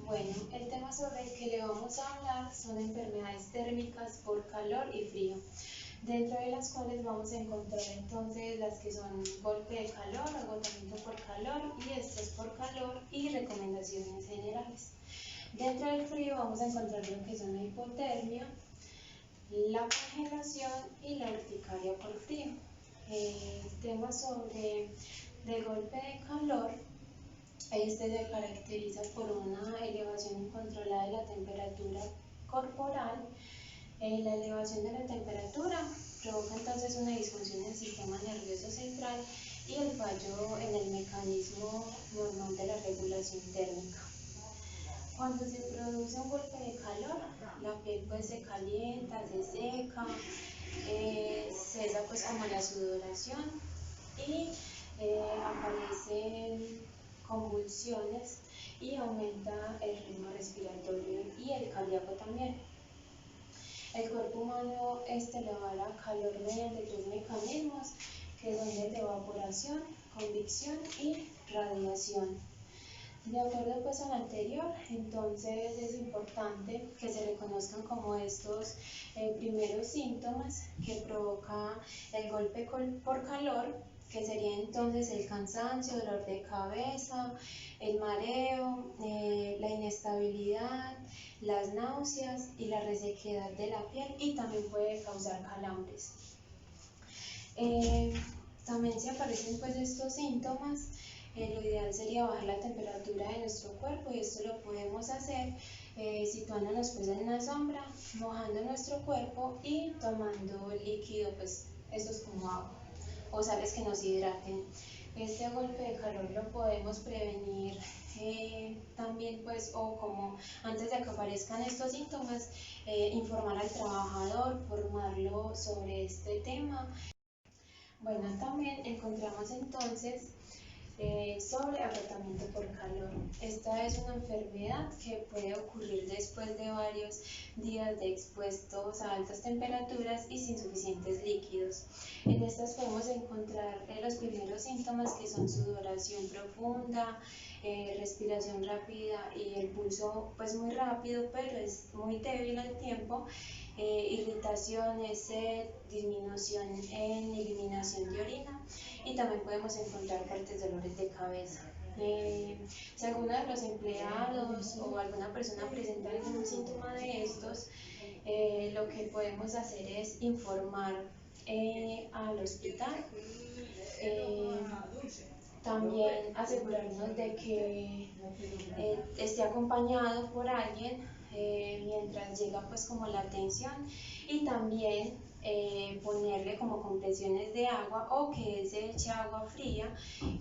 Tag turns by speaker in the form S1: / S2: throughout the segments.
S1: Bueno, el tema sobre el que le vamos a hablar son enfermedades térmicas por calor y frío, dentro de las cuales vamos a encontrar entonces las que son golpe de calor, agotamiento por calor y estrés por calor y recomendaciones generales. Dentro del frío vamos a encontrar lo que son la hipotermia, la congelación y la urticaria por frío. El tema sobre el golpe de calor. Este se caracteriza por una elevación incontrolada de la temperatura corporal. La elevación de la temperatura provoca entonces una disfunción del sistema nervioso central y el fallo en el mecanismo normal de la regulación térmica. Cuando se produce un golpe de calor, la piel pues se calienta, se seca, cesa pues como la sudoración y aparecen convulsiones y aumenta el ritmo respiratorio y el cardíaco también. El cuerpo humano elevará calor mediante tres mecanismos que son el de evaporación, convección y radiación. De acuerdo pues al anterior, entonces es importante que se reconozcan como estos primeros síntomas que provoca el golpe por calor, que sería entonces el cansancio, dolor de cabeza, el mareo, la inestabilidad, las náuseas y la resequedad de la piel, y también puede causar calambres. También si aparecen pues estos síntomas, lo ideal sería bajar la temperatura de nuestro cuerpo, y esto lo podemos hacer situándonos pues en la sombra, mojando nuestro cuerpo y tomando líquido, pues esto es como agua o sales que nos hidraten. Este golpe de calor lo podemos prevenir también pues, o como antes de que aparezcan estos síntomas, informar al trabajador, formarlo sobre este tema. Bueno, también encontramos entonces sobre agotamiento por calor. Esta es una enfermedad que puede ocurrir después de varios días de expuestos a altas temperaturas y sin suficientes líquidos. En estas podemos encontrar los primeros síntomas, que son sudoración profunda, respiración rápida y el pulso pues muy rápido, pero es muy débil al tiempo, irritaciones, sed, disminución en eliminación de orina, y también podemos encontrar fuertes dolores de cabeza. Si alguno de los empleados o alguna persona presenta algún síntoma de estos, lo que podemos hacer es informar al hospital. También asegurarnos de que esté acompañado por alguien mientras llega pues como la atención, y también ponerle como compresiones de agua, o que se eche agua fría,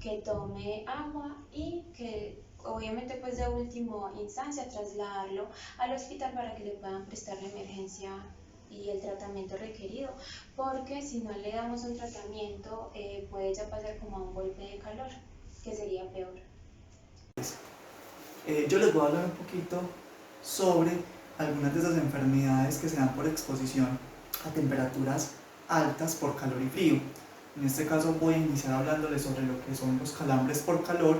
S1: que tome agua y que obviamente pues de última instancia trasladarlo al hospital para que le puedan prestar la emergencia y el tratamiento requerido, porque si no le damos un tratamiento puede ya pasar como a un golpe de calor, que sería peor.
S2: Yo les voy a hablar un poquito sobre algunas de esas enfermedades que se dan por exposición a temperaturas altas por calor y frío. En este caso voy a iniciar hablándoles sobre lo que son los calambres por calor,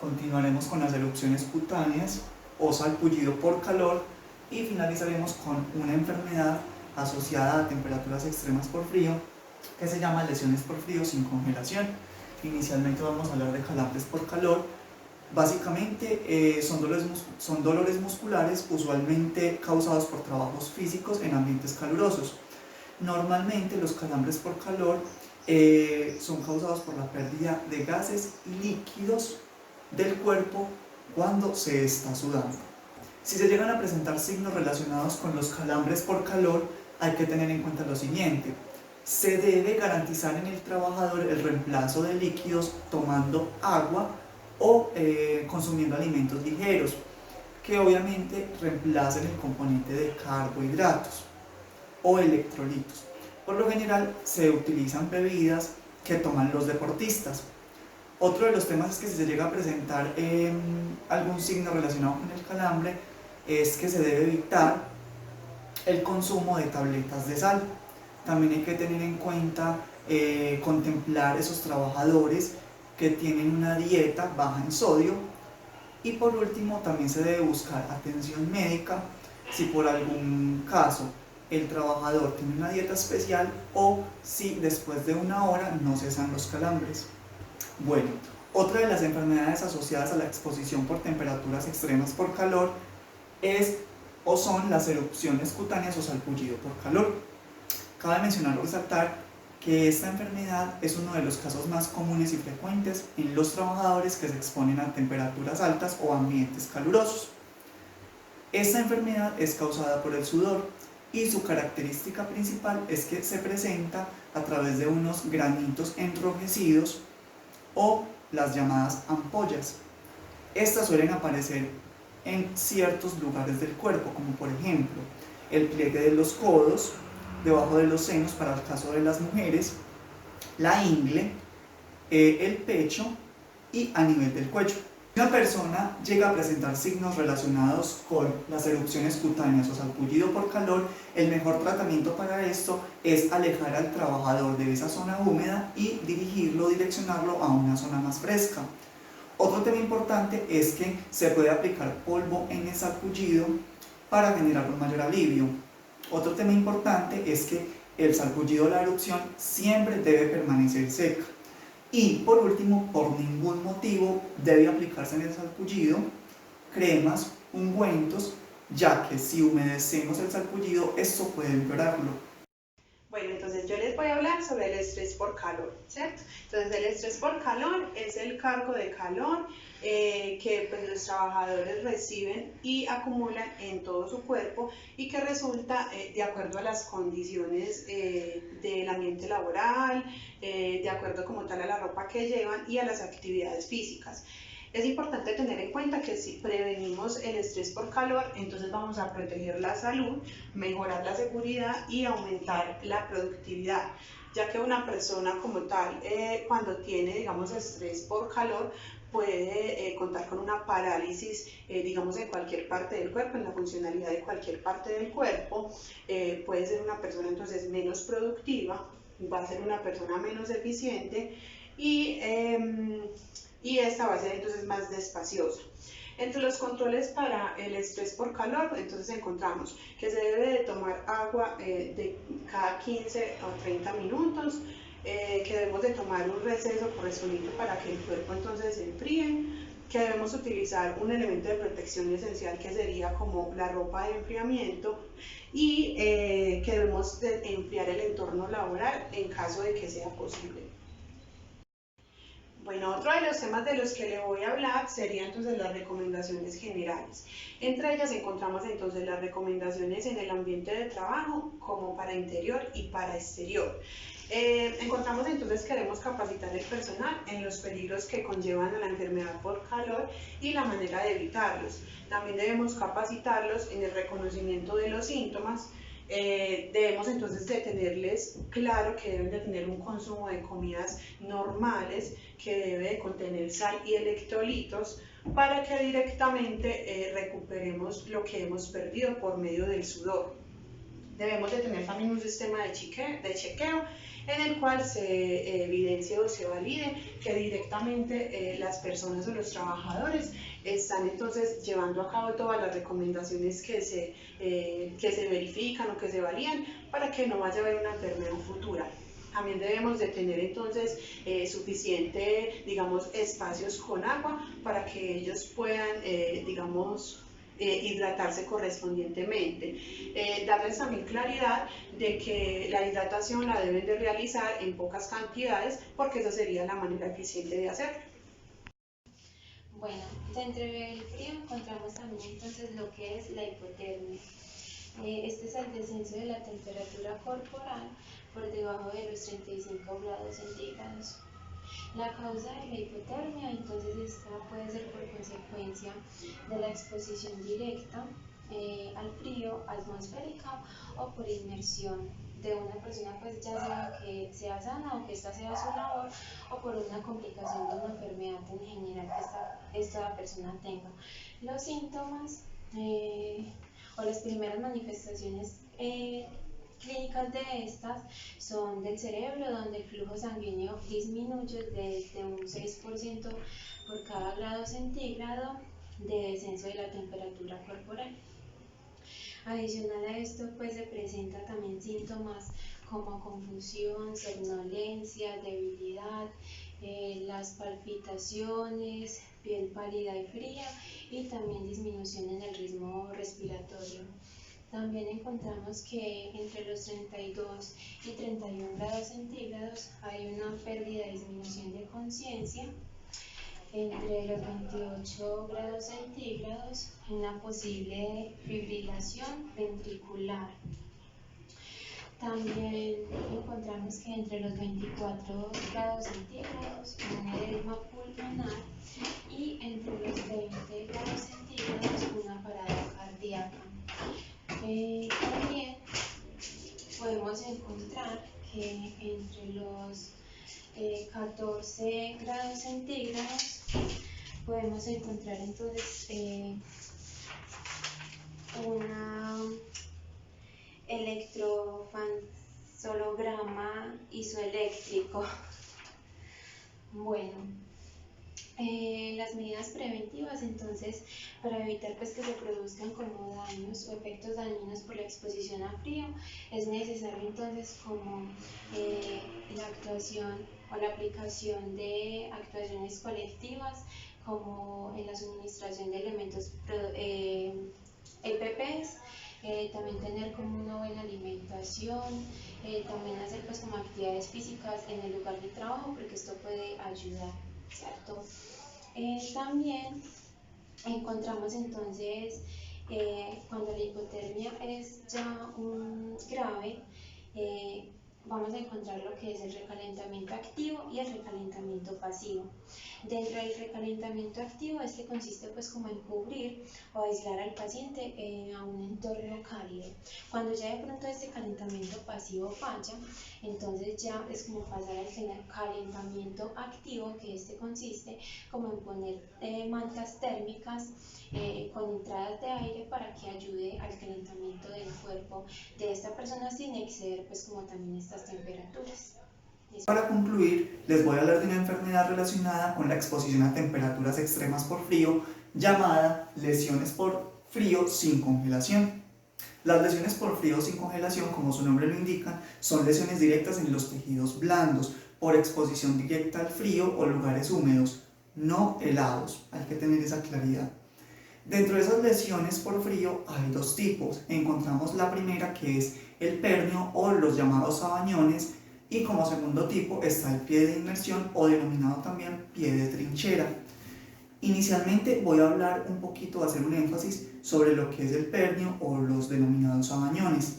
S2: continuaremos con las erupciones cutáneas o salpullido por calor, y finalizaremos con una enfermedad asociada a temperaturas extremas por frío que se llama lesiones por frío sin congelación. Inicialmente vamos a hablar de calambres por calor. Básicamente son dolores musculares usualmente causados por trabajos físicos en ambientes calurosos. Normalmente los calambres por calor son causados por la pérdida de gases y líquidos del cuerpo cuando se está sudando. Si se llegan a presentar signos relacionados con los calambres por calor, hay que tener en cuenta lo siguiente: se debe garantizar en el trabajador el reemplazo de líquidos tomando agua o consumiendo alimentos ligeros, que obviamente reemplacen el componente de carbohidratos o electrolitos. Por lo general se utilizan bebidas que toman los deportistas. Otro de los temas es que si se llega a presentar algún signo relacionado con el calambre, es que se debe evitar el consumo de tabletas de sal. También hay que tener en cuenta contemplar esos trabajadores que tienen una dieta baja en sodio Y por último, también se debe buscar atención médica si por algún caso el trabajador tiene una dieta especial o si después de una hora no cesan los calambres. Bueno, otra de las enfermedades asociadas a la exposición por temperaturas extremas por calor es o son las erupciones cutáneas o salpullido por calor. Cabe mencionar o resaltar que esta enfermedad es uno de los casos más comunes y frecuentes en los trabajadores que se exponen a temperaturas altas o ambientes calurosos. Esta enfermedad es causada por el sudor y su característica principal es que se presenta a través de unos granitos enrojecidos o las llamadas ampollas. Estas suelen aparecer en ciertos lugares del cuerpo, como por ejemplo el pliegue de los codos, debajo de los senos para el caso de las mujeres, la ingle, el pecho y a nivel del cuello. Si una persona llega a presentar signos relacionados con las erupciones cutáneas o salpullido por calor, el mejor tratamiento para esto es alejar al trabajador de esa zona húmeda y direccionarlo a una zona más fresca. Otro tema importante es que se puede aplicar polvo en el salpullido para generar un mayor alivio. Otro tema importante es que el salpullido o la erupción siempre debe permanecer seca. Y por último, por ningún motivo debe aplicarse en el salpullido cremas, ungüentos, ya que si humedecemos el salpullido, esto puede empeorarlo.
S3: Bueno, entonces yo les voy a hablar sobre el estrés por calor, ¿cierto? Entonces el estrés por calor es el cargo de calor que pues, los trabajadores reciben y acumulan en todo su cuerpo y que resulta de acuerdo a las condiciones del ambiente laboral, de acuerdo como tal a la ropa que llevan y a las actividades físicas. Es importante tener en cuenta que si prevenimos el estrés por calor, entonces vamos a proteger la salud, mejorar la seguridad y aumentar la productividad, ya que una persona como tal, cuando tiene, digamos, estrés por calor, puede contar con una parálisis, digamos, en cualquier parte del cuerpo, en la funcionalidad de cualquier parte del cuerpo, puede ser una persona entonces menos productiva, va a ser una persona menos eficiente y esta va a ser entonces más despaciosa. Entre los controles para el estrés por calor, entonces encontramos que se debe de tomar agua de cada 15 o 30 minutos, que debemos de tomar un receso correspondiente para que el cuerpo entonces se enfríe, que debemos utilizar un elemento de protección esencial que sería como la ropa de enfriamiento y que debemos de enfriar el entorno laboral en caso de que sea posible. Bueno, otro de los temas de los que le voy a hablar serían entonces las recomendaciones generales. Entre ellas encontramos entonces las recomendaciones en el ambiente de trabajo como para interior y para exterior. Encontramos entonces que debemos capacitar el personal en los peligros que conllevan a la enfermedad por calor y la manera de evitarlos. También debemos capacitarlos en el reconocimiento de los síntomas. Debemos entonces de tenerles claro que deben de tener un consumo de comidas normales, que debe de contener sal y electrolitos para que directamente recuperemos lo que hemos perdido por medio del sudor. Debemos de tener también un sistema de chequeo en el cual se evidencie o se valide que directamente las personas o los trabajadores están entonces llevando a cabo todas las recomendaciones que se verifican o que se validan para que no vaya a haber una enfermedad futura. También debemos de tener entonces suficiente, digamos, espacios con agua para que ellos puedan, digamos, hidratarse correspondientemente. Darles también claridad de que la hidratación la deben de realizar en pocas cantidades porque esa sería la manera eficiente de hacerlo.
S1: Bueno, dentro del frío encontramos también entonces lo que es la hipotermia. Este es el descenso de la temperatura corporal por debajo de los 35 grados centígrados. La causa de la hipotermia, entonces, esta puede ser por consecuencia de la exposición directa al frío atmosférico o por inmersión de una persona, pues ya sea que sea sana o que esta sea su labor, o por una complicación de una enfermedad en general que esta persona tenga. Los síntomas o las primeras manifestaciones clínicas de estas son del cerebro, donde el flujo sanguíneo disminuye desde un 6% por cada grado centígrado. de descenso de la temperatura corporal. Adicional a esto, pues se presenta también síntomas como confusión, somnolencia, debilidad, las palpitaciones, piel pálida y fría y también disminución en el ritmo respiratorio. También encontramos que entre los 32 y 31 grados centígrados hay una pérdida y disminución de conciencia. Entre los 28 grados centígrados, una posible fibrilación ventricular. También encontramos que entre los 24 grados centígrados, un edema pulmonar y entre los 20 grados centígrados, una parada cardíaca. También podemos encontrar que entre los 14 grados centígrados podemos encontrar entonces una electroencefalograma isoeléctrico. Bueno, las medidas preventivas, entonces, para evitar pues que se produzcan como daños o efectos dañinos por la exposición a frío, es necesario entonces como la actuación o la aplicación de actuaciones colectivas, como en la suministración de elementos EPPs, también tener como una buena alimentación, también hacer pues como actividades físicas en el lugar de trabajo, porque esto puede ayudar, ¿cierto? También encontramos entonces cuando la hipotermia es ya grave, vamos a encontrar lo que es el recalentamiento activo y el recalentamiento pasivo. Dentro del recalentamiento activo, este consiste pues como en cubrir o aislar al paciente a un entorno cálido. Cuando ya de pronto este calentamiento pasivo falla, entonces ya es como pasar al calentamiento activo, que este consiste como en poner mantas térmicas con entradas de aire para que ayude al calentamiento del cuerpo de esta persona sin exceder pues como también estas temperaturas.
S2: Para concluir, les voy a hablar de una enfermedad relacionada con la exposición a temperaturas extremas por frío, llamada lesiones por frío sin congelación. Las lesiones por frío sin congelación, como su nombre lo indica, son lesiones directas en los tejidos blandos por exposición directa al frío o lugares húmedos, no helados. Hay que tener esa claridad. Dentro de esas lesiones por frío hay dos tipos. Encontramos la primera, que es el pernio o los llamados sabañones, y como segundo tipo está el pie de inmersión o denominado también pie de trinchera. Inicialmente voy a hablar un poquito, hacer un énfasis sobre lo que es el pernio o los denominados sabañones.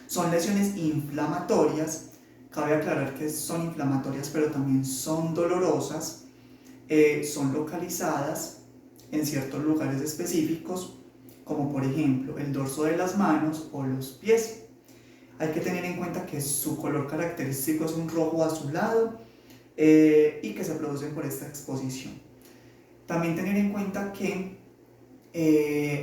S2: Son lesiones inflamatorias, cabe aclarar que son inflamatorias pero también son dolorosas, son localizadas en ciertos lugares específicos, como por ejemplo el dorso de las manos o los pies. Hay que tener en cuenta que su color característico es un rojo azulado y que se producen por esta exposición. También tener en cuenta que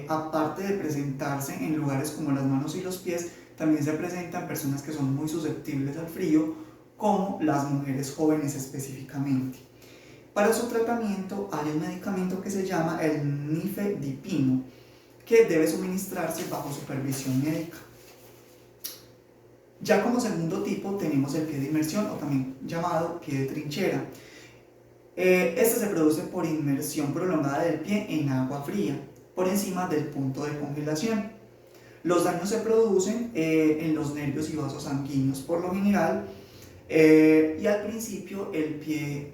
S2: aparte de presentarse en lugares como las manos y los pies, también se presentan personas que son muy susceptibles al frío, como las mujeres jóvenes específicamente. Para su tratamiento hay un medicamento que se llama el nifedipino, que debe suministrarse bajo supervisión médica. Ya como segundo tipo tenemos el pie de inmersión o también llamado pie de trinchera. Este se produce por inmersión prolongada del pie en agua fría, por encima del punto de congelación. Los daños se producen en los nervios y vasos sanguíneos por lo general, y al principio el pie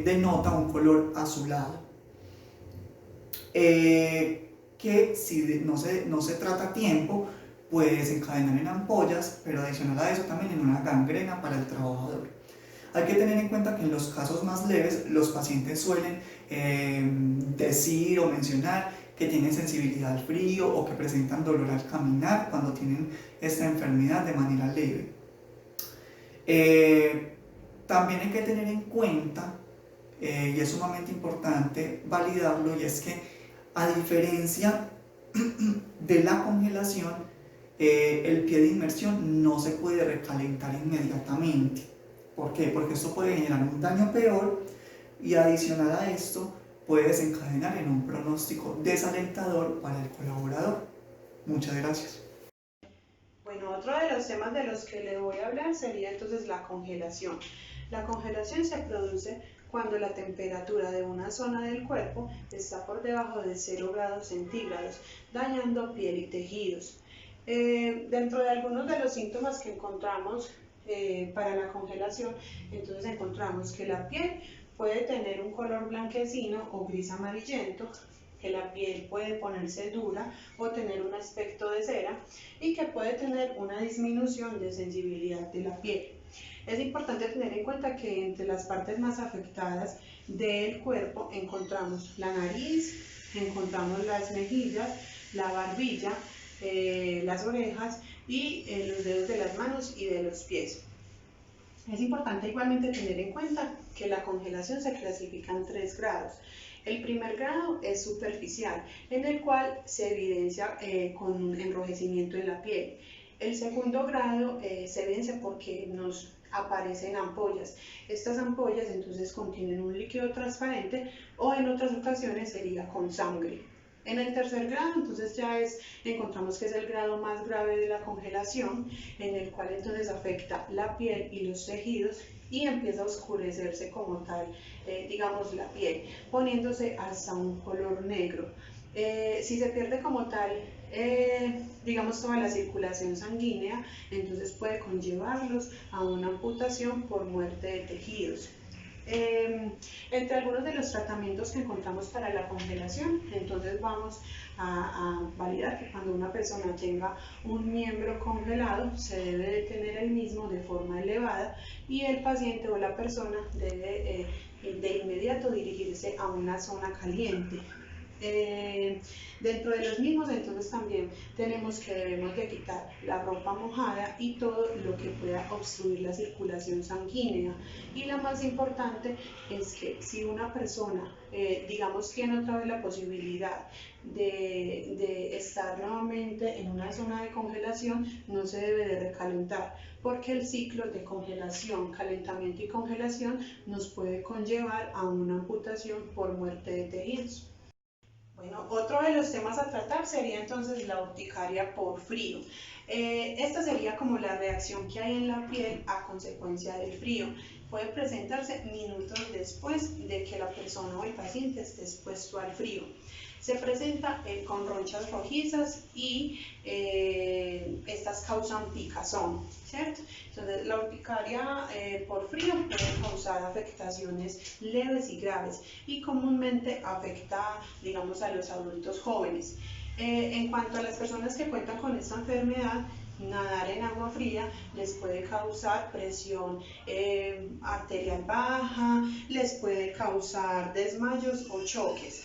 S2: denota un color azulado, que si no se trata a tiempo puede desencadenar en ampollas, pero adicional a eso también en una gangrena para el trabajador. Hay que tener en cuenta que en los casos más leves los pacientes suelen decir o mencionar que tienen sensibilidad al frío o que presentan dolor al caminar cuando tienen esta enfermedad de manera leve. También hay que tener en cuenta, y es sumamente importante validarlo, y es que a diferencia de la congelación, el pie de inmersión no se puede recalentar inmediatamente. ¿Por qué? Porque esto puede generar un daño peor, y adicional a esto, puede desencadenar en un pronóstico desalentador para el colaborador. Muchas gracias.
S3: Bueno, otro de los temas de los que le voy a hablar sería entonces la congelación. La congelación se produce cuando la temperatura de una zona del cuerpo está por debajo de 0 grados centígrados, dañando piel y tejidos. Dentro de algunos de los síntomas que encontramos para la congelación, entonces encontramos que la piel puede tener un color blanquecino o gris amarillento, que la piel puede ponerse dura o tener un aspecto de cera y que puede tener una disminución de sensibilidad de la piel. Es importante tener en cuenta que entre las partes más afectadas del cuerpo encontramos la nariz, encontramos las mejillas, la barbilla, las orejas y los dedos de las manos y de los pies. Es importante igualmente tener en cuenta que la congelación se clasifica en 3 grados. El primer grado es superficial, en el cual se evidencia con un enrojecimiento en la piel. El segundo grado se evidencia porque nos aparecen ampollas. Estas ampollas entonces contienen un líquido transparente o en otras ocasiones sería con sangre. En el tercer grado, entonces encontramos que es el grado más grave de la congelación, en el cual entonces afecta la piel y los tejidos y empieza a oscurecerse como tal, digamos, la piel, poniéndose hasta un color negro. Si se pierde como tal, digamos, toda la circulación sanguínea, entonces puede conllevarlos a una amputación por muerte de tejidos. Entre algunos de los tratamientos que encontramos para la congelación, entonces vamos a validar que cuando una persona tenga un miembro congelado se debe de tener el mismo de forma elevada y el paciente o la persona debe de inmediato dirigirse a una zona caliente. Dentro de los mismos entonces también tenemos que debemos de quitar la ropa mojada y todo lo que pueda obstruir la circulación sanguínea, y la más importante es que si una persona digamos tiene otra vez la posibilidad de estar nuevamente en una zona de congelación, no se debe de recalentar, porque el ciclo de congelación, calentamiento y congelación nos puede conllevar a una amputación por muerte de tejidos. Bueno, otro de los temas a tratar sería entonces la urticaria por frío. Esta sería como la reacción que hay en la piel a consecuencia del frío. Puede presentarse minutos después de que la persona o el paciente esté expuesto al frío. Se presenta con ronchas rojizas y estas causan picazón, ¿cierto? Entonces, la urticaria por frío puede causar afectaciones leves y graves y comúnmente afecta, digamos, a los adultos jóvenes. En cuanto a las personas que cuentan con esta enfermedad, nadar en agua fría les puede causar presión arterial baja, les puede causar desmayos o choques.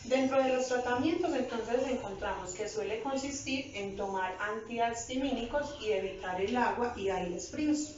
S3: Dentro de los tratamientos entonces encontramos que suele consistir en tomar antihistamínicos y evitar el agua y aires fríos.